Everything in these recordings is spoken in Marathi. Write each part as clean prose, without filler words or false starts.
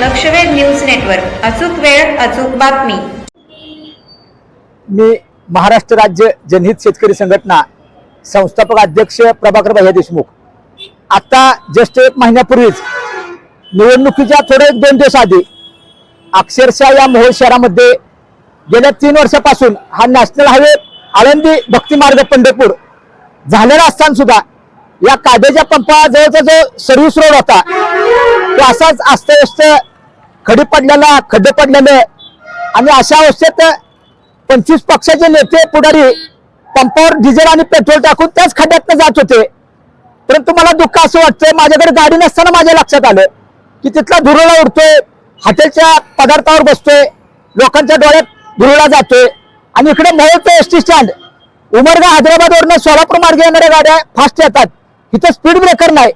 लक्षवेध न्यूज नेटवर्क, अचूक वेळ अचूक बातमी। मी महाराष्ट्र राज्य जनहित शेतकरी संघटना संस्थापक अध्यक्ष प्रभाकर भैया देशमुख। आता जस्ट एक महिन्यापूर्वीच निवडणुकीच्या थोडे 2 दिवस आधी अक्षरशः या मोहोळ शहरामध्ये गेल्या 3 वर्षापासून हा नॅशनल हायवे आळंदी भक्ती मार्ग पंढरपूर झालेला असताना सुद्धा या कांद्याच्या पंपाजवळचा जो सर्व्हिस रोड होता तो असाच अस्तव्यस्त खडी पडलेला खड्डे पडलेले आणि अशा अवस्थेत 25 पक्षाचे नेते पुढारी पंपावर डिझेल आणि पेट्रोल टाकून त्याच खड्ड्यातनं जात होते। परंतु मला दुःख असं वाटतंय, माझ्याकडे गाडी नसताना माझ्या लक्षात आलं की तिथला धुरोळा उडतोय, हॉटेलच्या पदार्थावर बसतोय, लोकांच्या डोळ्यात धुरोळा जातोय आणि इकडे मोहोळचं एसटी स्टँड उमरगा हैदराबादवरनं सोलापूर मार्गे येणाऱ्या गाड्या फास्ट येतात, इथं स्पीड ब्रेकर नाही।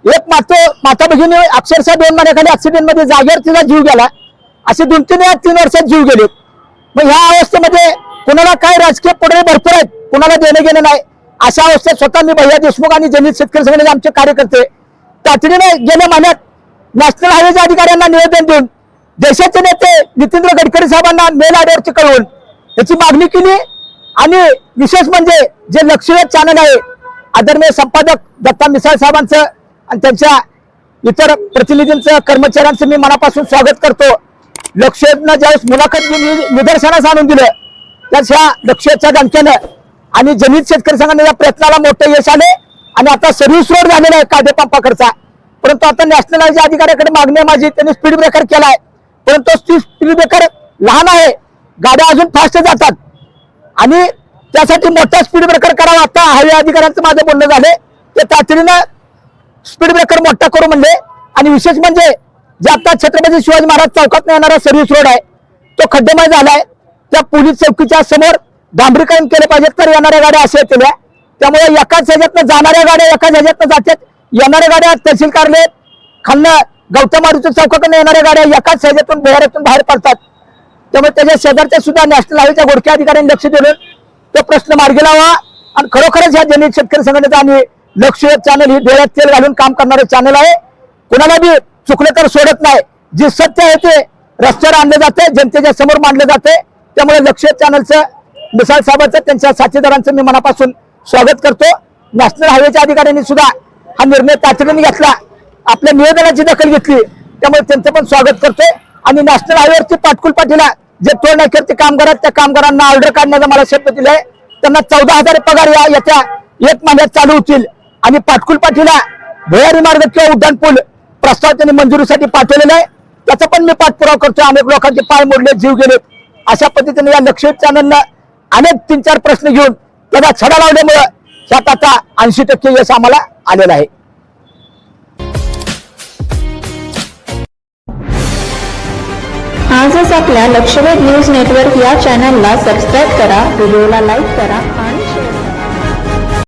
एक माता भगिनी अक्षरशः 2 महिन्याखाली ऍक्सिडेंट मध्ये जागेवर तिचा जीव गेला, असे 2-3 वर्षात जीव गेले। मग ह्या अवस्थेमध्ये कुणाला काय राजकीय पुढे भरपूर आहेत, कुणाला देणं घेणं नाही। अशा अवस्थेत स्वतः मी भैया देशमुख आणि जनहित शेतकरी संघटनेचे आमचे कार्यकर्ते तातडीने गेल्या महिन्यात नॅशनल हायवेच्या अधिकाऱ्यांना निवेदन देऊन देशाचे नेते नितीन गडकरी साहेबांना मेल आर्डरची कळवून याची मागणी केली। आणि विशेष म्हणजे जे लक्षवेध चॅनल आहे आदरणीय संपादक दत्ता मिसाळ साहेबांचं आणि त्यांच्या इतर प्रतिनिधींचं कर्मचाऱ्यांचं मी मनापासून स्वागत करतो। लक्षवेधनं ज्यावेळेस मुलाखत निदर्शनास आणून दिलं त्या लक्षवेधच्या धमक्यानं आणि जनहित शेतकरी संघटनेच्या प्रयत्नाला मोठं यश आले आणि आता सर्व्हिस रोड झालेला आहे कांदे पंपाकडचा। परंतु आता नॅशनल हायवेच्या अधिकाऱ्याकडे मागणी आहे माझी, त्यांनी स्पीड ब्रेकर केलाय, परंतु स्पीड ब्रेकर लहान आहे, गाड्या अजून फास्ट जातात आणि त्यासाठी मोठा स्पीड ब्रेकर करावा। आता हायवे अधिकाऱ्यांचं माझं बोलणं झाले ते तातडीनं स्पीड ब्रेकर मोठा करू म्हणले। आणि विशेष म्हणजे जे आता छत्रपती शिवाजी महाराज चौकात येणारा सर्व्हिस रोड आहे तो खड्डेमय झालाय, त्या पोलीस चौकीच्या समोर डांबरीकरण केले पाहिजे तर येणाऱ्या गाड्या अशा येतील। त्यामुळे एकाच ह्याच्यातनं जाणाऱ्या गाड्या एकाच ह्याच्यातनं जातात, येणाऱ्या गाड्या तहसील कार्यालय खालनं गौतम मारुती चौकाकडून येणाऱ्या गाड्या एकाच ह्याच्यातून भुयारातून बाहेर पडतात। त्यामुळे त्याच्या शेजारच्या सुद्धा नॅशनल हायवेच्या गोरख्या अधिकाऱ्यांनी लक्ष देऊन तो प्रश्न मार्गी लावा आणि खरोखरच ह्या जनहित शेतकरी संघटनेचा आणि लक्षवेध चॅनल ही डोळ्यात तेल घालून काम करणारे चॅनल आहे। कुणाला बी चुकले तर सोडत नाही, जे सत्य आहे ते रस्त्यावर आणले जाते, जनतेच्या समोर मांडले जाते। त्यामुळे लक्षवेध चॅनलचं मिसाळ साहेबांचं त्यांच्या साथीदारांचं मी मनापासून स्वागत करतो। नॅशनल हायवेच्या अधिकाऱ्यांनी सुद्धा हा निर्णय तातडीने घेतला, आपल्या निवेदनाची दखल घेतली, त्यामुळे त्यांचं पण स्वागत करतोय। आणि नॅशनल हायवेवरती पाटकुल पाटीला जे टोल नाक्यावरती कामगार आहेत त्या कामगारांना ऑर्डर काढण्याचा मला शब्द दिलाय, त्यांना 14,000 पगार येत्या 1 महिन्यात चालू होतील। आणि पाटकुल पाटीला भुयारी मार्ग किंवा उड्डाण पूल प्रस्ताव त्यांनी मंजुरीसाठी पाठवलेला आहे, त्याचा पण मी पाठपुरावा करतोय। अनेक लोकांचे पाय मोडले, जीव गेले, अशा पद्धतीने या लक्षवेध चॅनलनं अनेक 3-4 प्रश्न घेऊन त्याचा छडा लावल्यामुळे ह्यात आता 80% यश आम्हाला आलेलं आहे। आजच आपल्या लक्षवेध न्यूज नेटवर्क या चॅनलला सबस्क्राईब करा, व्हिडिओला लाईक करा।